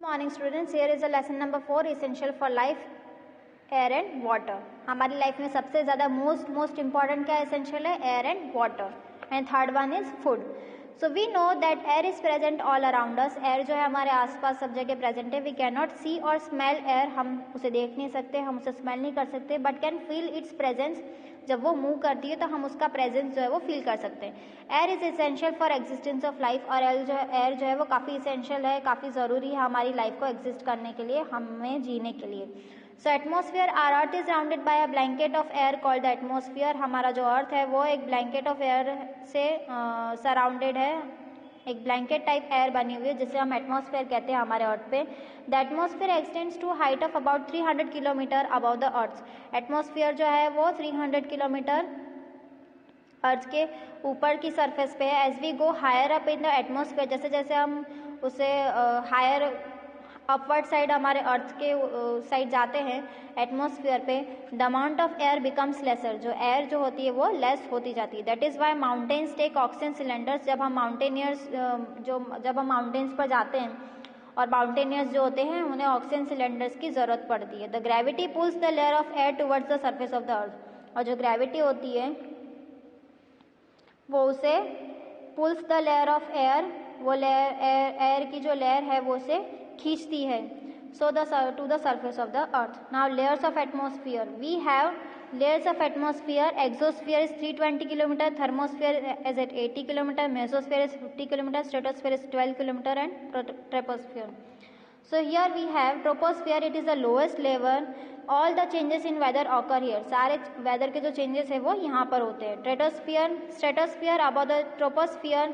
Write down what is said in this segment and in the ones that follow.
Morning students, here is a lesson number 4 essential for life, air and water. हमारी life में सबसे ज़्यादा most important क्या essential है? Air and water. And third one is food. So we know that air is present all around us. Air जो है हमारे आसपास सब जगह प्रेजेंट है। वी कैन नॉट सी और स्मेल एयर, हम उसे देख नहीं सकते, हम उसे स्मेल नहीं कर सकते, but can feel it's presence. जब वो मूव करती है तो हम उसका प्रेजेंस जो है वो फील कर सकते हैं। Air is essential for existence of life. और एयर जो है वो काफ़ी इसेंशियल है, काफ़ी ज़रूरी है हमारी लाइफ को एग्जिस्ट करने के लिए, हमें जीने के लिए। So atmosphere, our earth is rounded by a blanket of air called the atmosphere. हमारा जो अर्थ है वो एक ब्लैंकेट ऑफ एयर से सराउंडेड है, एक ब्लैंकेट टाइप एयर बनी हुई है जिसे हम एटमॉस्फेयर कहते हैं हमारे अर्थ पे। The atmosphere extends to height of about 300 kilometre above the earth. Atmosphere जो है वो 300 किलोमीटर अर्थ के ऊपर की सरफेस पे है। As we go higher up in the atmosphere, जैसे जैसे हम उसे हायर अपवर्ड साइड हमारे अर्थ के साइड जाते हैं एटमॉस्फेयर पे, the amount of air becomes lesser. जो एयर जो होती है वो लेस होती जाती है। That is why mountains take oxygen cylinders. जब हम माउंटेन्स पर जाते हैं और माउंटेनियर्स जो होते हैं उन्हें ऑक्सीजन सिलेंडर्स की ज़रूरत पड़ती है। The gravity pulls the layer of air towards the surface of the earth. और जो ग्रेविटी होती है वो उसे pulls the layer of air, वो लेयर एयर की जो लेयर है वो उसे खींचती है। So to the surface of the earth. Now layers of atmosphere, we have layers of atmosphere. Exosphere is 320 kilometer, thermosphere is at 80 kilometer, mesosphere is 50 kilometer, stratosphere is 12 kilometer, and troposphere. So here we have troposphere. It is the lowest level. All the changes in weather occur here. सारे weather के जो changes है वो यहाँ पर होते हैं. Stratosphere above the troposphere.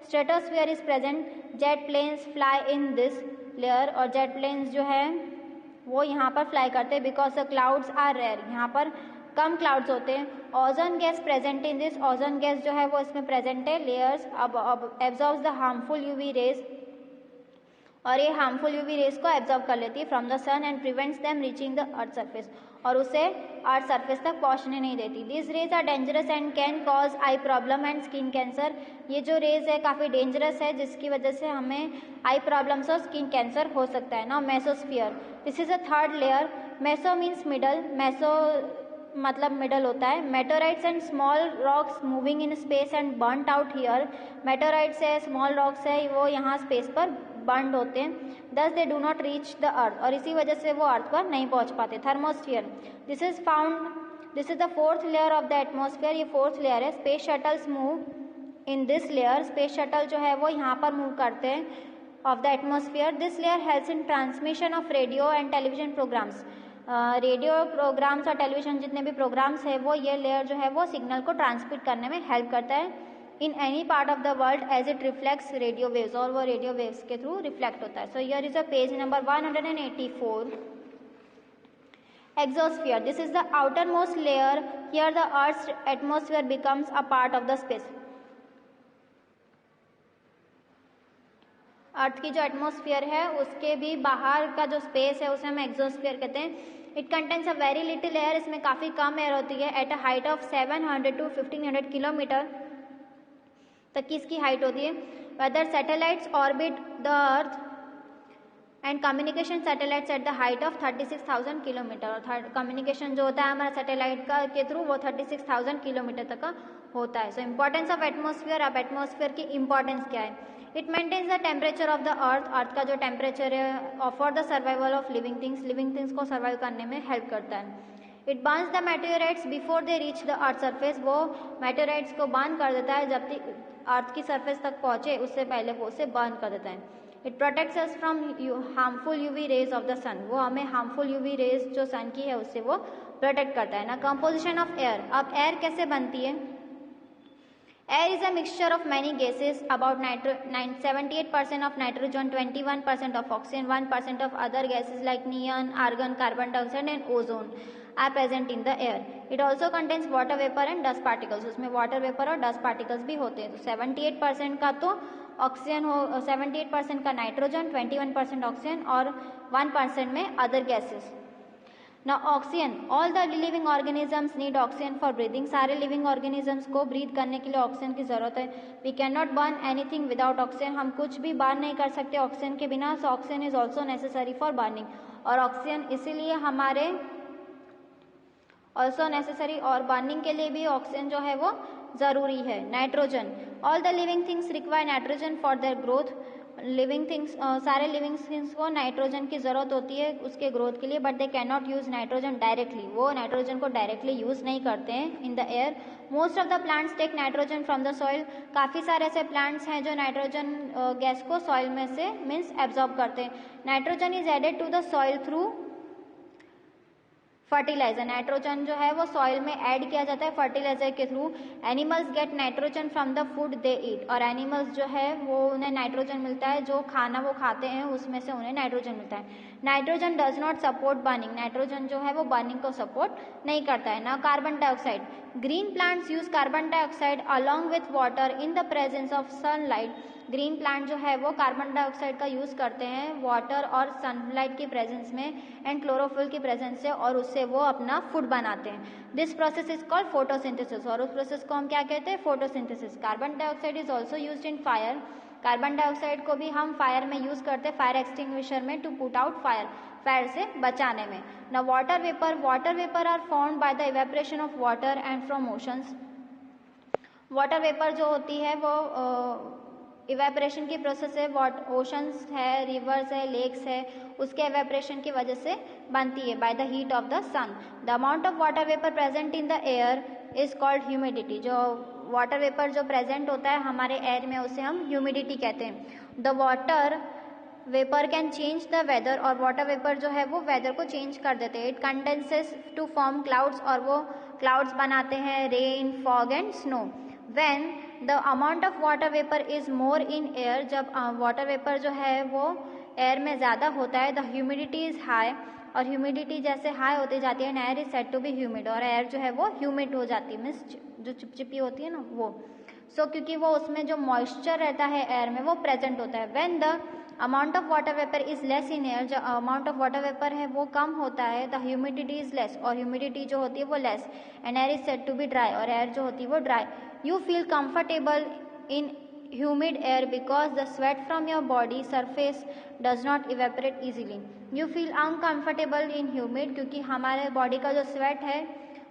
Stratosphere is present. Jet planes fly in this layer. और jet planes जो है वो यहाँ पर फ्लाई करते हैं because the clouds are rare. यहाँ पर कम क्लाउड्स होते हैं. Ozone gas present in this. Ozone gas जो है वो इसमें प्रेजेंट है. लेयर्स अब absorbs the harmful UV rays. और ये हार्मफुल यूवी रेज को एब्जॉर्ब कर लेती है from the sun and prevents them reaching the earth surface. और उसे अर्थ सरफेस तक पहुंचने नहीं देती. This rays are dangerous and can cause I problem and skin cancer. ये जो रेज है काफ़ी डेंजरस है जिसकी वजह से हमें आई प्रॉब्लम्स और स्किन कैंसर हो सकता है. Now mesosphere, this is a third layer. Meso means middle. Meso मतलब मिडल होता है. Meteorites and small rocks moving in space and burnt out here. Meteorites है, स्मॉल रॉक्स है, वो यहाँ स्पेस पर बर्न होते हैं. दस they do not reach the earth. और इसी वजह से वो अर्थ पर नहीं पहुंच पाते. Thermosphere, this is the fourth layer of the atmosphere. ये फोर्थ लेयर है. Space shuttles move in this layer. Space shuttle जो है वो यहाँ पर मूव करते हैं of the atmosphere. This layer helps in transmission of radio and television programmes. Radio programmes और टेलीविजन जितने भी प्रोग्राम्स है वो ये लेयर जो है वो सिग्नल को ट्रांसमिट करने में हेल्प करता है in any part of the world as it reflects radio waves. और वो रेडियो वेव्स के थ्रू रिफ्लेक्ट होता है. So here is a page number 184. Exosphere, this is the outermost layer. Here the Earth's atmosphere becomes a part of the space. अर्थ की जो atmosphere है उसके भी बाहर का जो स्पेस है उसे हम एक्सोस्फीयर कहते हैं. It contains a very little air. इसमें काफ़ी कम एयर होती है. At a height of 700 to 1500 kilometre तक की इसकी हाइट होती है. Weather satellites orbit the earth and communication satellites at the height of 36,000 kilometre. और कम्युनिकेशन जो होता है हमारा सैटेलाइट का के थ्रू वो 36,000 किलोमीटर तक का होता है. So importance of atmosphere. अब एटमॉस्फेयर की इंपॉर्टेंस क्या है? It maintains the temperature of the earth. Earth का जो टेम्परेचर है for the survival of living things को सर्वाइव करने में हेल्प करता है. It burns the meteorites before they reach the earth surface. वो मेटेओराइट्स को बर्न कर देता है जब तक अर्थ की सरफेस तक पहुंचे उससे पहले वो उसे बर्न कर देता है. It protects us from harmful UV rays of the sun. वो हमें हार्मफुल यूवी रेज जो सन की है उससे वो प्रोटेक्ट करता है ना. Composition of air. अब एयर कैसे बनती है? Air is a mixture of many gases. About 78% of nitrogen, 21% of oxygen, 1% of other gases like neon, argon, carbon dioxide and ozone are present in the air. It also contains water vapor and dust particles. उसमें water vapor और dust particles भी होते हैं. तो 78% का तो oxygen हो, 78% का नाइट्रोजन, 21% ऑक्सीजन और 1% में अदर गैसेस. ना oxygen, all the living organisms need oxygen for breathing, सारे लिविंग ऑर्गेनिजम्स को ब्रीथ करने के लिए ऑक्सीजन की जरूरत है। We can not burn anything without oxygen, हम कुछ भी बर्न नहीं कर सकते ऑक्सीजन के बिना, so oxygen is also necessary for burning, और ऑक्सीजन इसीलिए हमारे ऑल्सो नेसेसरी, और बर्निंग के लिए भी ऑक्सीजन जो है वो ज़रूरी है। Nitrogen, all the living things require nitrogen for their growth, living things, सारे लिविंग थिंग्स को नाइट्रोजन की ज़रूरत होती है उसके ग्रोथ के लिए, but they can not use nitrogen directly, वो नाइट्रोजन को डायरेक्टली यूज़ नहीं करते हैं in the air. Most of the plants take nitrogen from the soil, काफ़ी सारे ऐसे प्लांट्स हैं जो नाइट्रोजन गैस को सॉइल में से मीन्स एब्जॉर्ब करते हैं। Nitrogen is added to the soil through fertiliser, nitrogen जो है वो सॉइल में ऐड किया जाता है फर्टिलाइजर के through. Animals get nitrogen from the food they eat, और एनिमल्स जो है वो उन्हें नाइट्रोजन मिलता है, जो खाना वो खाते हैं उसमें से उन्हें नाइट्रोजन मिलता है। Nitrogen does not support burning, nitrogen जो है वो बर्निंग को सपोर्ट नहीं करता है। ना carbon dioxide, green plants use carbon dioxide along with water in the presence of sunlight, green plant जो है वो कार्बन डाइऑक्साइड का यूज़ करते हैं वाटर और सनलाइट की प्रेजेंस में एंड क्लोरोफिल की प्रेजेंस से, और उससे वो अपना फूड बनाते हैं। This process is called photosynthesis, और उस प्रोसेस को हम क्या कहते हैं, photosynthesis. Carbon dioxide is also used in fire, carbon dioxide को भी हम फायर में यूज़ करते हैं, फायर एक्सटिंग्विशर में, to put out fire, fire से बचाने में। ना water vapour are formed by the evaporation of water and from oceans, water vapour जो होती है वो इवेपोरेशन की प्रोसेस है, ओशंस है, रिवर्स है, लेक्स है, उसके इवेपोरेशन की वजह से बनती है by the heat of the sun. The amount of water vapour present in the air is called humidity, जो वाटर वेपर जो प्रेजेंट होता है हमारे एयर में उसे हम ह्यूमिडिटी कहते हैं। The water vapour can change the weather, और वाटर वेपर जो है वो वेदर को चेंज कर देते हैं। It condenses to form clouds, और वो क्लाउड्स बनाते हैं, rain, fog and snow. When the amount of water vapour is more in air, जब वाटर वेपर जो है वो एयर में ज़्यादा होता है, द ह्यूमिडिटी इज हाई, और ह्यूमिडिटी जैसे हाई होती जाती है, air is said to be humid, और एयर जो है वो ह्यूमिड हो जाती है, मीन्स जो चिपचिपी होती है ना वो। सो क्योंकि वो उसमें जो मॉइस्चर रहता है एयर में वो प्रेजेंट होता है। When the amount of water vapour is less in air, जो अमाउंट ऑफ वाटर वेपर है वो कम होता है, द ह्यूमिडिटी इज लेस, और ह्यूमिडिटी जो होती है वो less, and air is said to be dry, और एयर जो होती है वो dry. You feel comfortable in humid air because the sweat from your body surface does not evaporate easily. You feel uncomfortable in humid क्योंकि हमारे body का जो sweat है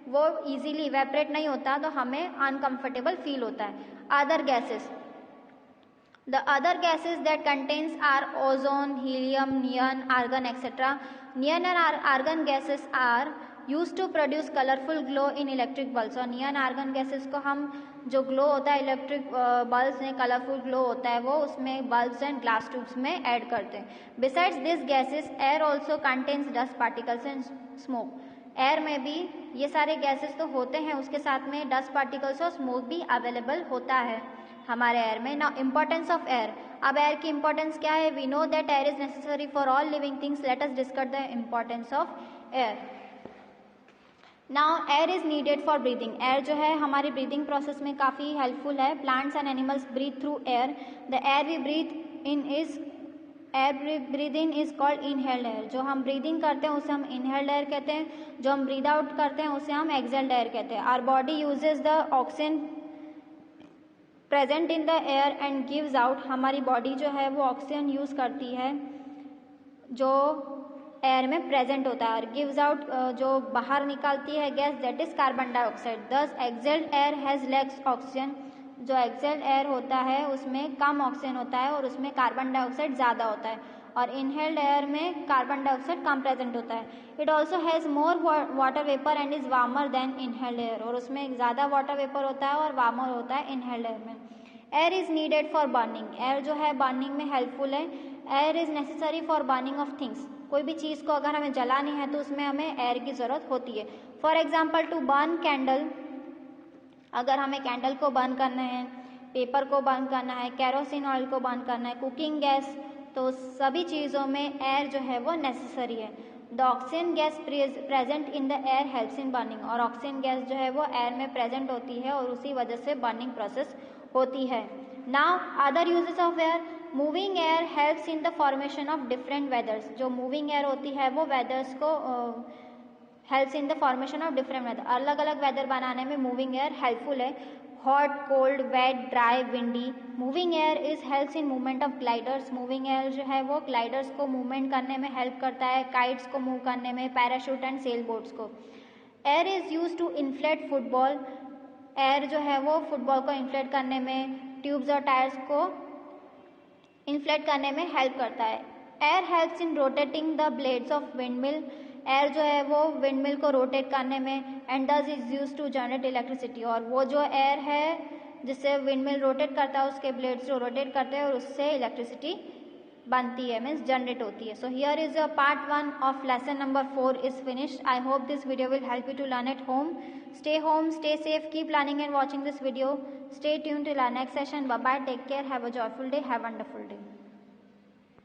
वो easily evaporate नहीं होता, तो हमें uncomfortable feel होता है। Other gases, the other gases that contains are ozone, helium, neon, argon, etc. Neon and argon gases are use to produce colourful glow in electric bulbs, और neon argon gases को हम जो glow होता है electric bulbs में colourful glow होता है वो उसमें बल्ब्स एंड ग्लास ट्यूब्स में ऐड करते हैं। Besides this gases air also contains dust particles and smoke, air में भी ये सारे गैसेस तो होते हैं, उसके साथ में डस्ट पार्टिकल्स और स्मोक भी अवेलेबल होता है हमारे एयर में। नाउ इम्पोर्टेंस ऑफ एयर, अब एयर की इंपॉर्टेंस क्या है? We know that air is necessary for all living things, let us discuss the importance of air. Now air is needed for breathing, air जो है हमारी breathing process में काफ़ी helpful है। Plants and animals breathe through air, the air we breathe in is called inhaled air, जो हम breathing करते हैं उसे हम इनहेल्ड एयर कहते हैं, जो हम ब्रीद आउट करते हैं उसे हम एक्सहेल्ड एयर कहते हैं। Our body uses the oxygen present in the air and gives out, हमारी बॉडी जो है वो ऑक्सीजन यूज़ करती है जो एयर में प्रेजेंट होता है, और गिव्स आउट जो बाहर निकालती है gas that is carbon dioxide. This exhaled air has less oxygen, जो एक्सहेल्ड एयर होता है उसमें कम ऑक्सीजन होता है और उसमें कार्बन डाइऑक्साइड ज़्यादा होता है, और इनहेल्ड एयर में कार्बन डाइऑक्साइड कम प्रेजेंट होता है। It also has more water vapour and is warmer than inhaled air, और उसमें ज़्यादा वाटर वेपर होता है और वार्मर होता है इनहेल्ड एयर में। Air is needed for burning, air जो है बर्निंग में हेल्पफुल है। Air is necessary for burning of things, कोई भी चीज़ को अगर हमें जलानी है तो उसमें हमें एयर की ज़रूरत होती है। For example to burn candle, अगर हमें कैंडल को बर्न करना है, पेपर को बर्न करना है, कैरोसिन ऑयल को बर्न करना है, कुकिंग गैस, तो सभी चीज़ों में एयर जो है वो नेसेसरी है। The oxygen gas present in the air helps in burning, और ऑक्सीजन गैस जो है वो एयर में प्रेजेंट होती है और उसी वजह से बर्निंग प्रोसेस होती है। Now other uses of air, moving air helps in the formation of different weathers, जो मूविंग एयर होती है वो वेदर्स को helps in the formation of different weather, अलग अलग वेदर बनाने में मूविंग एयर हेल्पफुल है। Hot, cold, wet, dry, windy. Moving air is helps in movement of gliders, moving air जो है वो ग्लाइडर्स को मूवमेंट करने में हेल्प करता है, काइट्स को मूव करने में, पैराशूट एंड सेल बोट्स को। Air is use to inflate football, air जो है वो फुटबॉल को इन्फ्लेट करने में, ट्यूब्स और टायर्स को इन्फ्लेट करने में हेल्प करता है। Air helps in rotating the blades of windmill, air जो है वो विंडमिल को रोटेट करने में, and this is use to generate electricity, और वो जो एयर है जिससे विंडमिल रोटेट करता है उसके ब्लेड्स जो रोटेट करते हैं और उससे इलेक्ट्रिसिटी बनती है, मीन्स जनरेट होती है। So here is your part 1 of lesson number 4 is finished. I hope this video will help you to learn at home. Stay safe, keep learning and watching this video. Stay tuned till our next session. Bye bye, take care, have a joyful day, have a wonderful day.